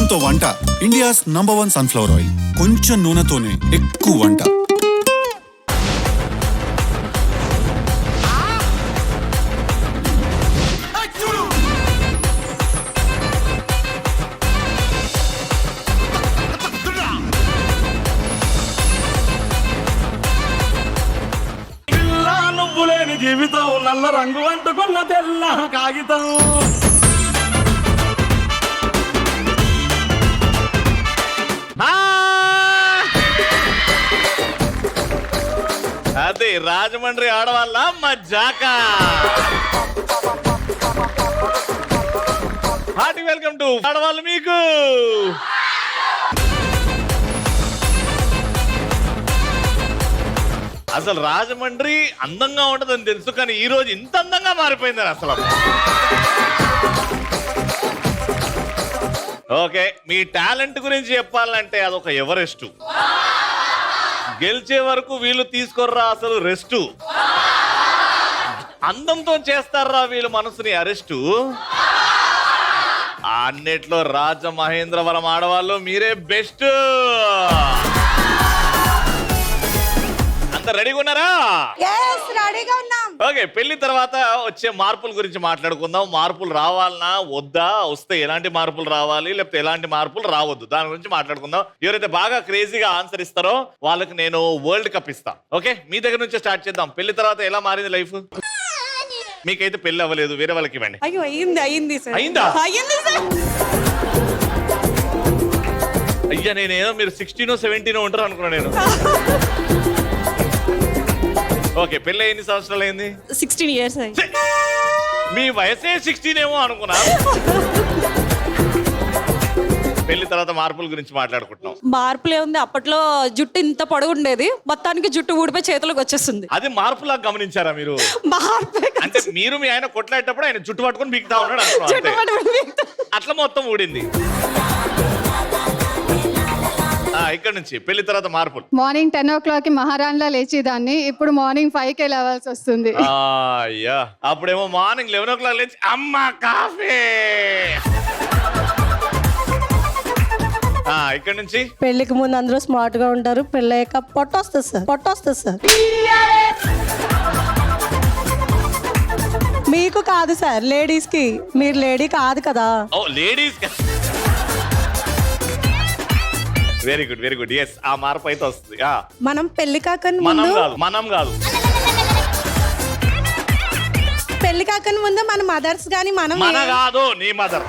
ఆనందంతో వంట India's number 1 sunflower oil. కొంచెం నూనెతోనే ఎక్కువ వంట. జీవితం నల్ల రంగు అంటుకున్న తెల్ల కాగితం. అదే రాజమండ్రి ఆడవాళ్ళ మజాక. హార్టీ వెల్కమ్ టు ఆడవాళ్ళు మీకు. అసలు రాజమండ్రి అందంగా ఉంటదని తెలుసు, కానీ ఈ రోజు ఇంత అందంగా మారిపోయిందని అసలు. ఓకే, మీ టాలెంట్ గురించి చెప్పాలంటే అదొక ఎవరెస్ట్. గెలిచే వరకు వీళ్ళు తీసుకోర్రా అసలు రెస్ట్. అందంతో చేస్తారా వీళ్ళు మనసుని అరెస్టు. అన్నిట్లో రాజమహేంద్రవరం ఆడవాళ్ళు మీరే బెస్ట్. రెడీగా ఉన్నారా? ఓకే, పెళ్లి తర్వాత వచ్చే మార్పుల గురించి మాట్లాడుకుందాం. మార్పులు రావాలనా వద్దా, వస్తే ఎలాంటి మార్పులు రావాలి, లేకపోతే ఎలాంటి మార్పులు రావద్దు, దాని గురించి మాట్లాడుకుందాం. ఎవరైతే బాగా క్రేజీగా ఆన్సర్ ఇస్తారో వాళ్ళకి నేను వరల్డ్ కప్ ఇస్తా. ఓకే, మీ దగ్గర నుంచి స్టార్ట్ చేద్దాం. పెళ్లి తర్వాత ఎలా మారింది లైఫ్? మీకైతే పెళ్లి అవ్వలేదు, వేరే వాళ్ళకి ఇవ్వండి. అయిందా? అయ్యా, నేనేదో మీరు 16 17 ఉంటారు అనుకున్నా నేను. ఓకే, పెళ్ళి ఎన్ని సంవత్సరాలు అయింది? 16 years. మీ వయసే 16 ఏమో అనుకున్నా. పెళ్లి తర్వాత మార్పుల గురించి మాట్లాడుకుంటున్నాం. మార్పులే ఉంది. అప్పట్లో జుట్టు ఇంత పొడవు ఉండేది, మొత్తానికి జుట్టు ఊడిపోయి చేతులకు వచ్చేస్తుంది. అది మార్పులా గమనించారా మీరు? అంటే మీరు మీ ఆయన కొట్లాడేటప్పుడు ఆయన జుట్టు పట్టుకొని బీక్తా ఉన్నాడు అట్లా మొత్తం ఊడింది. ఇక్కడ నుంచి పెళ్లి తర్వాత మార్పులు. మార్నింగ్ 10 o'clock మహారాణిలా లేచేదాన్ని, ఇప్పుడు మార్నింగ్ 5 లేవాల్సి వస్తుంది. అయ్యా, అప్పుడేమో మార్నింగ్ 11 o'clock లేచి అమ్మ కాఫీ. ఇక్కడ నుంచి పెళ్లికి ముందు అందరూ స్మార్ట్ గా ఉంటారు, పెళ్ళయ్యాక పొట్టొస్తుంది సార్. మీకు కాదు సార్, లేడీస్ కి. మీరు లేడీ కాదు కదా. Oh ladies. Very good, very good. Yes, ఆ మార్పు అయితే వస్తుంది. మనం పెళ్లి కాకని మనం కాదు పెళ్లి కాకని ముందు మన మదర్స్ గాని మన కాదు నీ మదర్.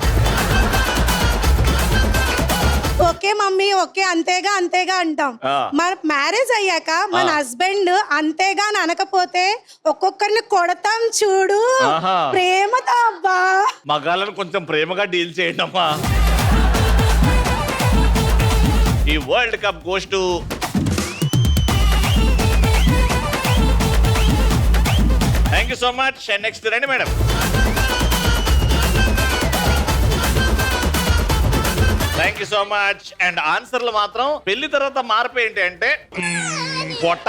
ఓకే మమ్మీ, ఓకే అంతేగా అంటాం. మన మ్యారేజ్ అయ్యాక మన హస్బెండ్ అంతేగా అనకపోతే ఒక్కొక్కరిని కొడతాం చూడు, ప్రేమతో. అబ్బా, మగాళ్ళని కొంచెం ప్రేమగా డీల్ చేయండి అమ్మా. ఈ world cup goes to thank you so much. Next రండి madam. Thank you so much. And ఆన్సర్లు మాత్రం పెళ్లి తర్వాత మార్పు ఏంటి అంటే పొట్ట.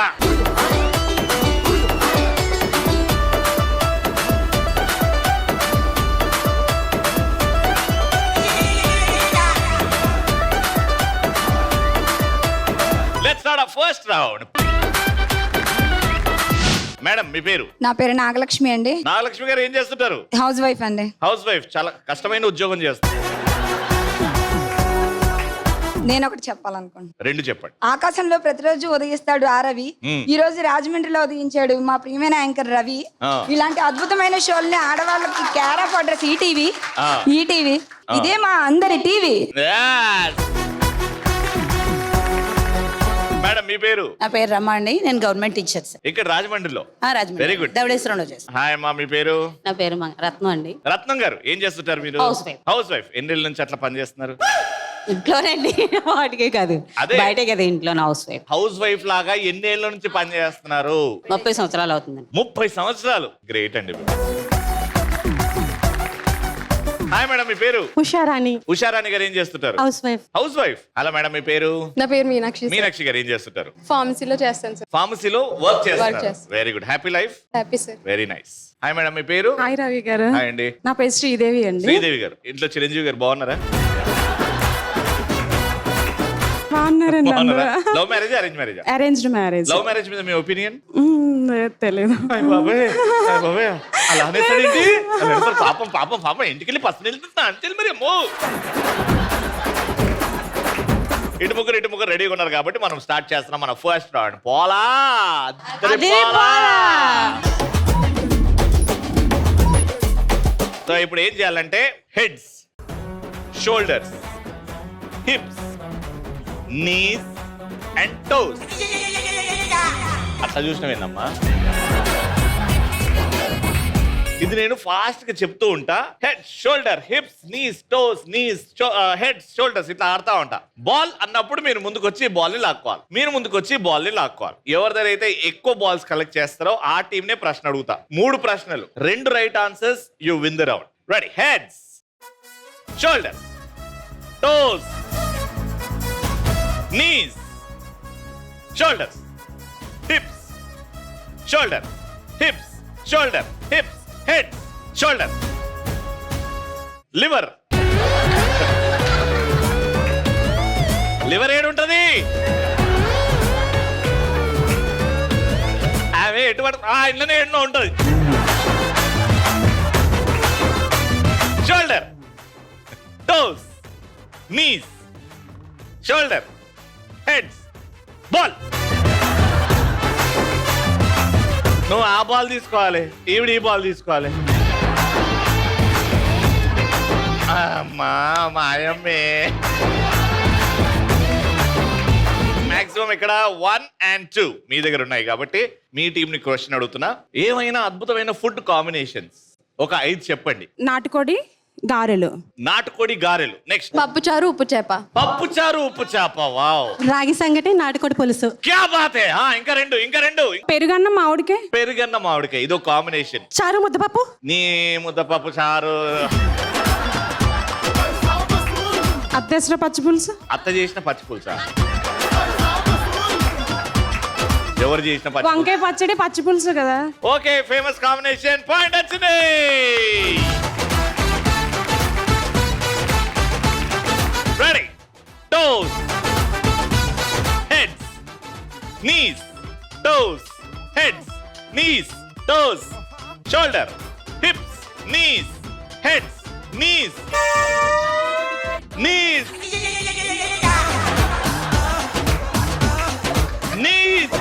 Let's start our first round. Madam, మీ పేరు? నా పేరు నాగలక్ష్మి అండి. నాగలక్ష్మి గారు ఏం చేస్తుంటారు? హౌస్ వైఫ్ అండి. హౌస్ వైఫ్, చాలా కష్టమైన ఉద్యోగం చేస్తారు. నేను ఒకటి చెప్పాలనుకుంటున్నాను. రెండు చెప్పండి. ఆకాశంలో ప్రతిరోజు ఉదయిస్తాడు ఆ రవి, ఈ రోజు రాజమండ్రిలో ఉదయించాడు మా ప్రియమైన యాంకర్ రవి. ఇలాంటి అద్భుతమైన షోల్ని ఆడవాళ్ళకి కేర్ ఆఫ్ అడ్రస్ ఈటీవీ. ఇదే మా అందరి టీవీ. మేడం, మీ పేరు? నా పేరు రమా అండి, నేను గవర్నమెంట్ టీచర్ సార్. ఇక్కడ రాజమండ్రిలో. రాజమండ్రి. Very good. ధవళేశ్వరంలో చేస్తాను. హాయ్ అమ్మా, మీ పేరు? నా పేరు రత్నం అండి. రత్నం గారు ఏం చేస్తుంటారు మీరు? Housewife. Housewife. ఎన్నేళ్ళ నుంచి అట్లా పని చేస్తున్నారు? ఇంట్లోనండి, వాటికే కాదు, బయటే కదా ఇంట్లో. House wife. హౌస్ వైఫ్ లాగా ఎన్నేళ్ళ నుంచి పని చేస్తున్నారు? 30 సంవత్సరాలు అవుతుందండి. 30 సంవత్సరాలు. గ్రేట్ అండి. హాయ్ మేడం, మీ పేరు? ఉషారాణి. ఉషారాణి గారు ఏం చేస్తుంటారు? Housewife. Housewife. Hello madam, మీ పేరు? నా పేరు మీనాక్షి. మీనాక్షి గారు ఏం చేస్తుంటారు? ఫార్మసీలో చేస్తాను సార్. ఫార్మసీలో వర్క్ చేస్తారు. Very good. Happy life? Happy sir. Very nice. Hi madam, మీ పేరు? హాయ్ రవి గారు. హాయ్ అండి. నా పేరు శ్రీదేవి అండి. శ్రీదేవి గారు. ఇంట్లో చిరంజీవి గారు బాగున్నారా? బాగున్నానండి అందరూ. Love marriage arrange marriage arranged marriage. Love marriage మీద మీ ఒపీనియన్? తెలియదు. బాబాయ్ అలా అనేసాడేంటి? పాపం పాపం పాపం ఇంటికి వెళ్ళి పసలు వెళ్తున్నా అంతే మరి. అమ్మో ఇటు ముగ్గురు రెడీగా ఉన్నారు కాబట్టి మనం స్టార్ట్ చేస్తున్నాం మన ఫస్ట్ రౌండ్. పోలా సో ఇప్పుడు ఏం చేయాలంటే heads, shoulders, hips, knees and toes. అట్లా చూసినవేందమ్మా? ఇది నేను ఫాస్ట్ గా చెప్తూ ఉంటా. Head, shoulder, hips, knees, toes, knees, head, shoulders ఇట్లా ఆడుతా ఉంటా. బాల్ అన్నప్పుడు మీరు ముందుకొచ్చి బాల్ ని లాక్కోవాలి, మీరు ముందుకొచ్చి బాల్ ని లాక్కోవాలి. ఎవరి దగ్గర అయితే ఎక్కువ బాల్స్ కలెక్ట్ చేస్తారో ఆ టీం నే ప్రశ్న అడుగుతా. 3 ప్రశ్నలు, 2 right answers, you win the round. Ready? Heads, shoulders, toes, knees, shoulders, hips, shoulder, hips, shoulder, hips, head, shoulder, liver. Liver ఏడుంటది? అవే ఎటువంటి ఇంట్లోనే ఎన్నో ఉంటది. Shoulder, toes, knees, shoulder, heads, ball. నువ్వు ఆ బాల్ తీసుకోవాలి, ఈవిడ ఈ బాల్ తీసుకోవాలి. అమ్మా మాయమ్మే. మాక్సిమం ఇక్కడ 1 and 2 మీ దగ్గర ఉన్నాయి కాబట్టి మీ టీం ని క్వశ్చన్ అడుగుతున్నా. ఏమైనా అద్భుతమైన ఫుడ్ కాంబినేషన్స్ ఒక 5 చెప్పండి. నాటుకోడి గారెలు. నాటుకోడి గారెలు. నెక్స్ట్ పప్పుచారు ఉప్పు చేప. పప్పుచారు ఉప్పు చేప. వావ్. రాగి సంగటి నాటుకోడి పులుసు. క్యా బాత్ హై. ఇంకా రెండు. పెరుగన్నం మామిడికాయ. పెరుగన్న మామిడికాయ, ఇదో కాంబినేషన్. చారు ముద్దపప్పు. నీ ముద్దపప్పు చారు. అత్తేసిన పచ్చి పులుసు. అత్త చేసిన పచ్చి పులుసా? ఎవరు చేసిన పచ్చి? వంకాయ పచ్చడి పచ్చి పులుసు కదా. Okay, famous combination. పాయింట్ వచ్చింది. Ready? Toes, heads, knees, toes, heads, knees, toes, shoulder, hips, knees, heads, knees, knees, knees,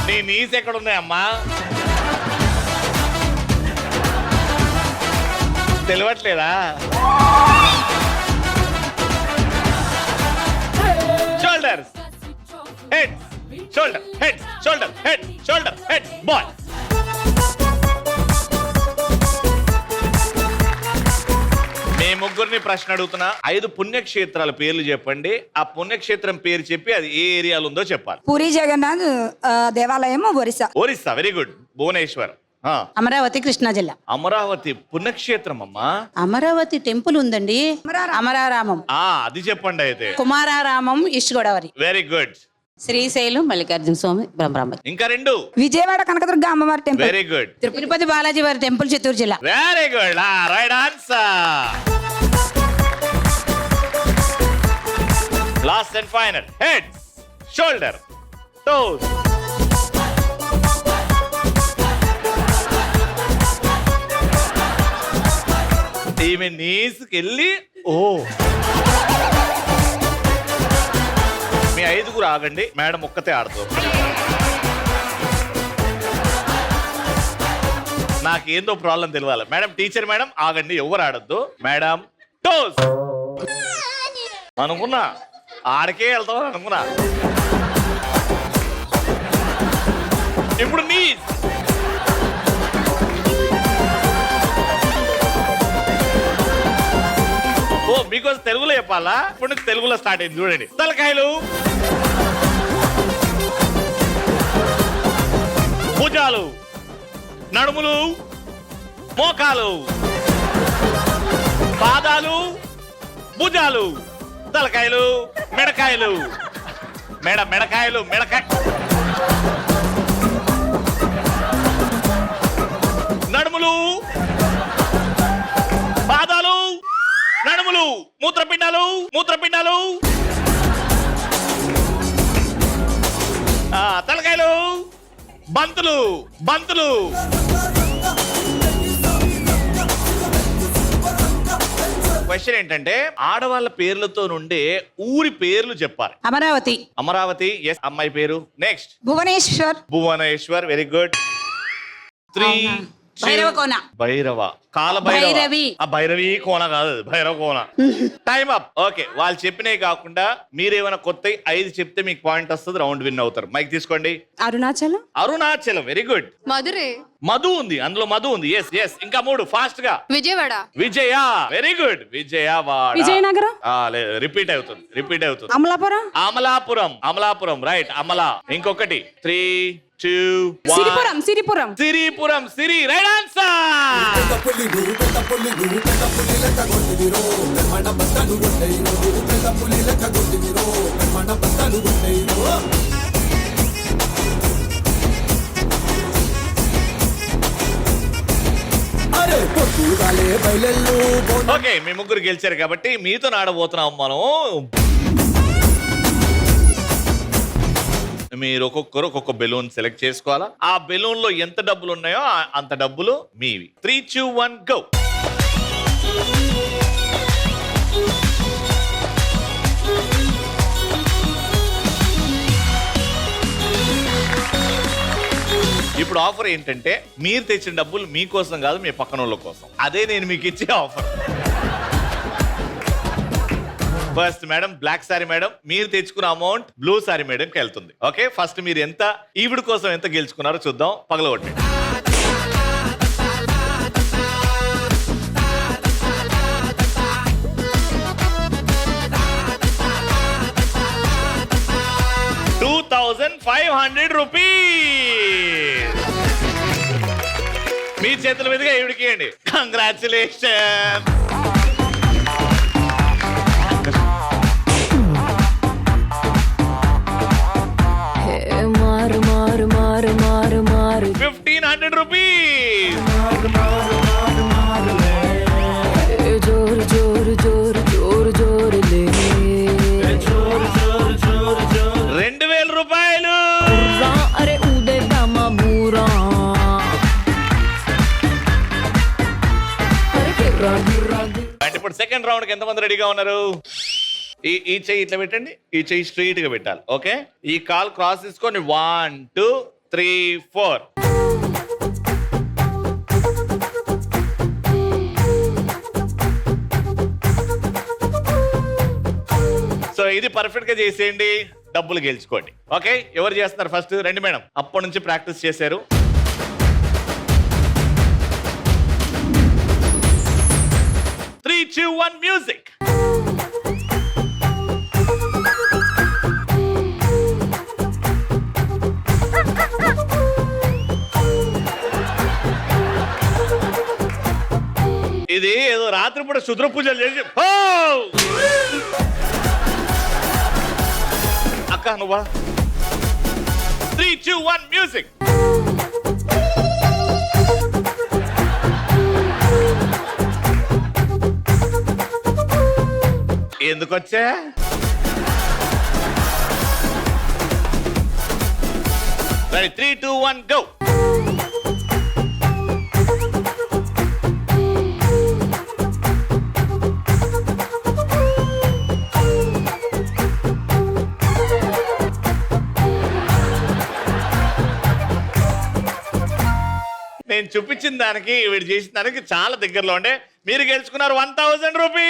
knee knees ఎక్కడ ఉన్నాయమ్మా? తెలియట్లేదా? Shoulders, heads, shoulder, heads, shoulder, head, shoulder, heads, ball. మీ ముగ్గురిని ప్రశ్న అడుగుతున్నా. 5 పుణ్యక్షేత్రాల పేర్లు చెప్పండి. ఆ పుణ్యక్షేత్రం పేరు చెప్పి అది ఏ ఏరియాలో ఉందో చెప్పాలి. పూరి జగన్నాథ్ దేవాలయం, ఒరిస్సా. Orissa, very good. భువనేశ్వర్. అమరావతి కృష్ణా జిల్లా. అమరావతి పుణ్యక్షేత్రం అమ్మా. అమరావతి టెంపుల్ ఉందండి, అమరారామం. అది చెప్పండి అయితే. Kumararamam, east Godavari. Very good. Srisailam Mallikarjuna Swami Brahmaramba. ఇంకా 2. విజయవాడ కనకదుర్గ అమ్మవారి temple. Very good. Tirupati Balaji వారి టెంపుల్, చిత్తూరు జిల్లా. Very good. Right answer. Last and final. Heads, shoulder, toes, ఈమె నీసుకెళ్ళి మీ 5గురు ఆగండి. మేడం ఒక్కతే ఆడుతూ. నాకేందో ప్రాబ్లం తెలియాలి. మేడం, టీచర్ మేడం ఆగండి, ఎవరు ఆడద్దు. మేడం, టోస్ అనుకున్నా, ఆడకే వెళ్తామని అనుకున్నా. ఇప్పుడు నీస్. ఓ, మీకోసం తెలుగులో చెప్పాలా? ఇప్పుడు నుంచి తెలుగులో స్టార్ట్ అయింది చూడండి. తలకాయలు, భుజాలు, నడుములు, మోకాలు, పాదాలు, భుజాలు, తలకాయలు, మెడకాయలు, మెడకాయలు, నడుములు, మూత్రపిండాలు మూత్రపిండాలు, తలకాయలు, బంతులు బంతులు. క్వశ్చన్ ఏంటంటే ఆడవాళ్ళ పేర్లతో నుండే ఊరి పేర్లు చెప్పాలి. అమరావతి. అమరావతి, ఎస్. అమ్మాయి పేరు. Next Bhubaneswar. Bhubaneswar, very good. 3 Bhairavakona. Bhairava, Bhairavi. Bhairavi Kona కాదు, Bhairava Kona. Time up. Okay, వాళ్ళు చెప్పినవి కాకుండా మీరేమైనా కొత్త 5 చెప్తే మీకు పాయింట్ వస్తుంది, రౌండ్ విన్ అవుతారు. మైక్ తీసుకోండి. అరుణాచలం. Arunachalam, very good. మధురే. మధు ఉంది, అందులో మధు ఉంది. Yes yes. ఇంకా 3 ఫాస్ట్ గా. Vijayawada. Vijaya, very good. Vijayawada. Vijayanagaram. Repeat అవుతుంది. అమలాపురం. అమలాపురం, అమలాపురం, రైట్. అమలా. ఇంకొకటి. 3, 2, 1. Siripuram. Siripuram. Siripuram, Siri, right answer. Okay, మీ ముగ్గురు గెలిచారు కాబట్టి మీతో ఆడబోతున్నాం మనం. మీరు ఒక్కొక్కరు ఒక్కొక్క బెలూన్ సెలెక్ట్ చేసుకోవాలా. ఆ బెలూన్ లో ఎంత డబ్బులు ఉన్నాయో అంత డబ్బులు మీవి. 3, 2, 1 గో. ఇప్పుడు ఆఫర్ ఏంటంటే మీరు తెచ్చిన డబ్బులు మీకోసం కాదు, మీ పక్కన వాళ్ళ కోసం. అదే నేను మీకు ఇచ్చే offer. First madam, black sari madam, మీరు తెచ్చుకున్న అమౌంట్ బ్లూ సారీ మేడంకి వెళ్తుంది. ఓకే, ఫస్ట్ మీరు ఎంత ఈవిడ కోసం ఎంత గెలుచుకున్నారో చూద్దాం. పగలగొట్టి. ₹2,500 మీ చేతుల మీదుగా ఈవిడికి ఇవ్వండి. కంగ్రాచులేషన్. ₹1,500. జోరు జోరు జోరు జోరు జోరు లే. ₹2,000. అరే ఉదయమ బూరా. అంటే ఇప్పుడు సెకండ్ రౌండ్ కి ఎంతమంది రెడీగా ఉన్నారు? ఈ చెయ్యి ఇట్లా పెట్టండి, ఈ చెయ్యి స్ట్రైట్ గా పెట్టాలి. ఓకే, ఈ కాల్ క్రాస్ తీసుకొని 1, 2, 3, 4. సో ఇది పర్ఫెక్ట్ గా చేసేయండి, డబ్బులు గెలుచుకోండి. ఓకే, ఎవరు చేస్తున్నారు ఫస్ట్? రండి మేడం, అప్పటి నుంచి ప్రాక్టీస్ చేశారు. Three, 2, 1 music. ఇది ఏదో రాత్రిపూట శుద్ర పూజలు చేసి అక్క నువ్వా. 3, 2, 1 మ్యూజిక్. ఎందుకు వచ్చా? Ready, 3, 2, 1 go. నేను చూపించిన దానికి వీడు చేసిన దానికి చాలా దగ్గరలో ఉండే. మీరు గెలుచుకున్నారు ₹1,000.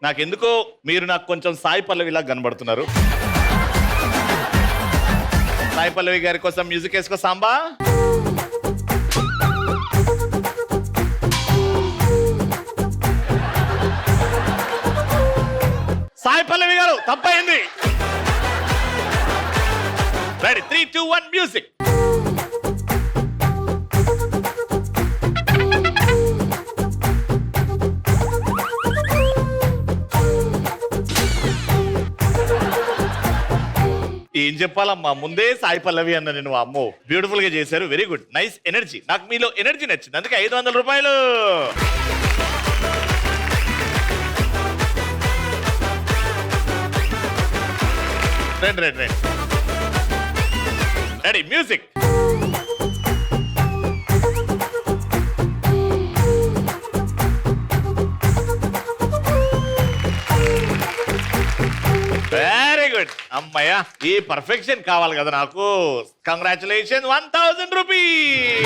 నాకెందుకో మీరు నాకు కొంచెం సాయి పల్లవిలా కనబడుతున్నారు. సాయి పల్లవి గారి కోసం మ్యూజిక్ వేసుకో సాంబా. సాయి పల్లవి గారు తప్పైంది. Ready, 3, 2, 1 music. ఈ ఏం చెప్పాలమ్మా, ముందే సాయి పల్లవి అన్న నేను. అమ్మో బ్యూటిఫుల్ గా చేశారు, వెరీ గుడ్, నైస్ ఎనర్జీ. నాకు మీలో ఎనర్జీ నచ్చింది, అందుకే 500 రూపాయలు. Ready, music. వెరీ గుడ్ అమ్మయ్యా, ఈ పర్ఫెక్షన్ కావాలి కదా నాకు. Congratulation, 1000 rupees.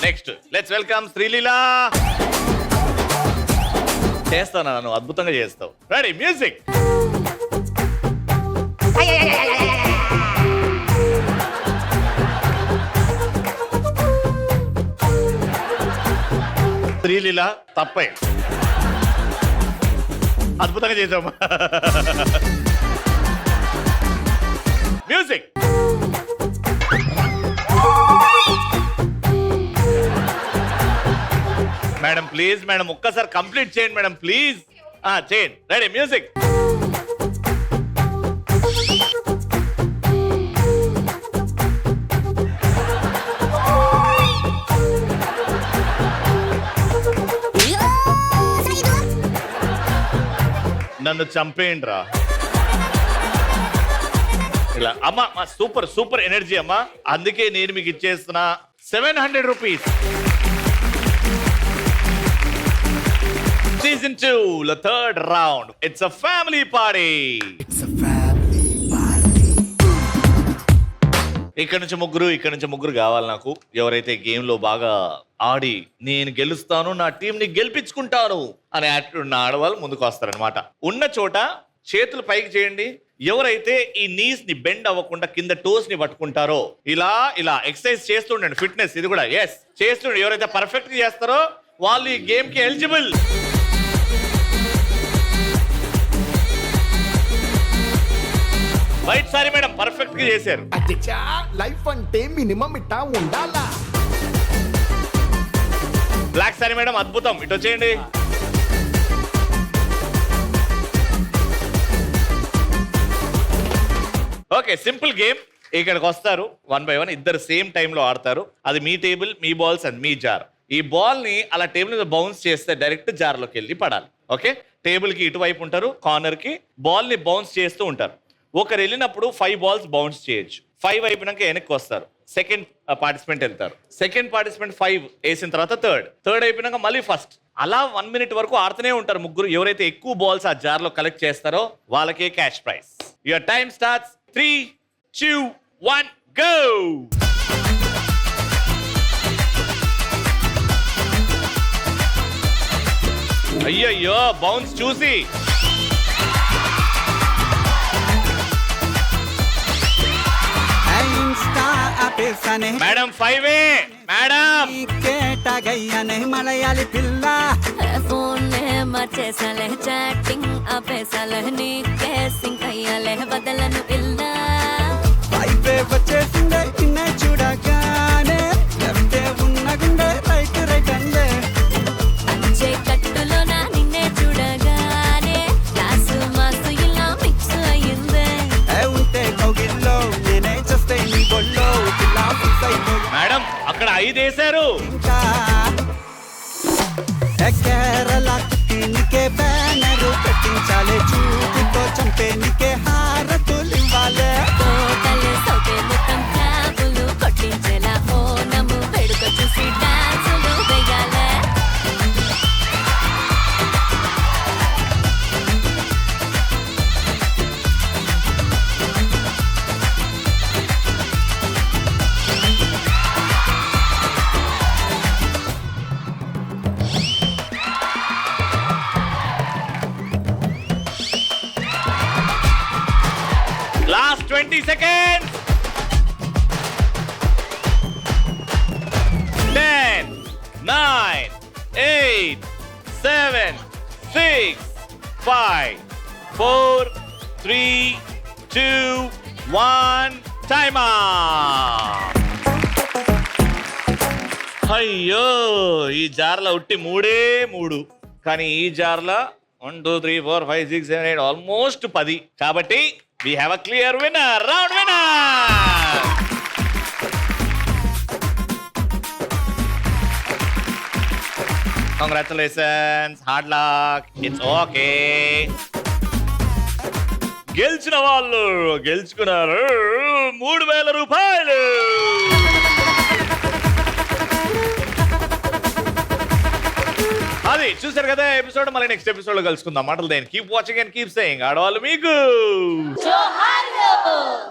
Next let's welcome Sreeleela. చేస్తావు నన్ను, అద్భుతంగా చేస్తావు. Ready, music. శ్రీలీల తప్పే, అద్భుతంగా చేసావు. మ్యూజిక్. మేడం ప్లీజ్, మేడం ఒక్కసారి కంప్లీట్ చేయండి మేడం ప్లీజ్. చేయండి. Ready, music. నన్ను చంపేయండి రా ఇలా. అమ్మా సూపర్ సూపర్ ఎనర్జీ అమ్మా, అందుకే నేను మీకు ఇచ్చేస్తున్నా 700 rupees. Season 2, the third round. It's a family party. ఇక్కడ నుంచి ముగ్గురు కావాలి నాకు. ఎవరైతే గేమ్ లో బాగా ఆడి నేను గెలుస్తాను, నా టీం ని గెలిపించుకుంటాను అనే యాటిట్యూడ్ ఉన్న ఆడవాళ్ళు ముందుకు వస్తారనమాట. ఉన్న చోట చేతులు పైకి చేయండి. ఎవరైతే ఈ నీస్ ని బెండ్ అవ్వకుండా కింద టోస్ ని పట్టుకుంటారో ఇలా ఇలా ఎక్సర్సైజ్ చేస్తుండండి. ఫిట్నెస్ ఇది కూడా ఎస్ చేస్తుండండి. ఎవరైతే పర్ఫెక్ట్ గా చేస్తారో వాళ్ళు ఈ గేమ్ కి eligible. Right sorry madam, perfect గా చేశారు. లైఫ్ అంటే మినిమం ఇట్టా ఉండాలా. బ్లాక్ సారీ మేడం, అద్భుతం. ఇటు వచ్చేయండి. Okay, simple game. ఇక్కడికి వస్తారు 1 by 1, ఇద్దరు సేమ్ టైంలో ఆడతారు. అది మీ టేబుల్, మీ బాల్స్ అండ్ మీ జార్. ఈ బాల్ ని అలా టేబుల్ మీద బౌన్స్ చేస్తే డైరెక్ట్ జార్ లోకి వెళ్ళి పడాలి. ఓకే, టేబుల్ కి ఇటువైపు ఉంటారు, కార్నర్ కి బాల్ ని బౌన్స్ చేస్తూ ఉంటారు. ఒకరు వెళ్ళినప్పుడు 5 బాల్స్ బౌన్స్ చేయొచ్చు. 5 అయిపోయినాక వెనక్కి వస్తారు, సెకండ్ పార్టిసిపెంట్ వెళ్తారు. సెకండ్ పార్టిసిపెంట్ 5 వేసిన తర్వాత థర్డ్ అయిపోయినాక మళ్ళీ ఫస్ట్. అలా 1 minute వరకు ఆడుతూనే ఉంటారు ముగ్గురు. ఎవరైతే ఎక్కువ బాల్స్ ఆ జార్ లో కలెక్ట్ చేస్తారో వాళ్ళకే cash prize. Your time starts. 3, 2, 1 go. అయ్యయ్యో, బౌన్స్ చూసి మేడం 5 మేడం. మలయాళి పిల్ల ఫోన్ మర్చేసాలే, చాటింగ్ ఆపేసాలే, నీకే సింక్ అయ్యాలే, బదలను పిల్ల. వచ్చేసిందే చిన్న చూడగానే, ఉన్న గుండె రైట్ రైట్ అందే. అంచే కట్టులో నా నిన్నే చూడగానే, లాసు మాసు ఇలా మిక్స్ అయ్యిందే. ఉంటే కౌగిల్లో నేనే చూస్తే నీ గొల్లో ఇలా ఫిక్స్ అయిపోయి. మేడం అక్కడ 5 వేశారు. కేరళ నీకే బ్యానరు పెట్టించాలే, చూపుతో చంపే నీకే హారతులు ఇవ్వాలే. టోటలే సౌతే మొత్తం క్లాపులు కొట్టించేలా ఓనము వేడుక చూసి డాన్సులు వేయాలే. Last 20 seconds. 10, 9, 8, 7, 6, 5, 4, 3, 2, 1. Time out. అయ్యో ఈ జార్ల ఉట్టి 3 కానీ ఈ జార్ల 1 2 3 4 5 6 7 8 ఆల్మోస్ట్ 10 కాబట్టి we have a clear winner, round winner. Congratulations, hard luck, it's okay. గెలిచిన వాళ్ళు గెలుచుకున్నారు 3000 రూపాయలు. అది చూసారు కదా ఎపిసోడ్. మళ్ళీ నెక్స్ట్ ఎపిసోడ్ లో కలుసుకుందాం. మాటలు దేని keep watching and keep saying. ఆడవాళ్ళు మీకు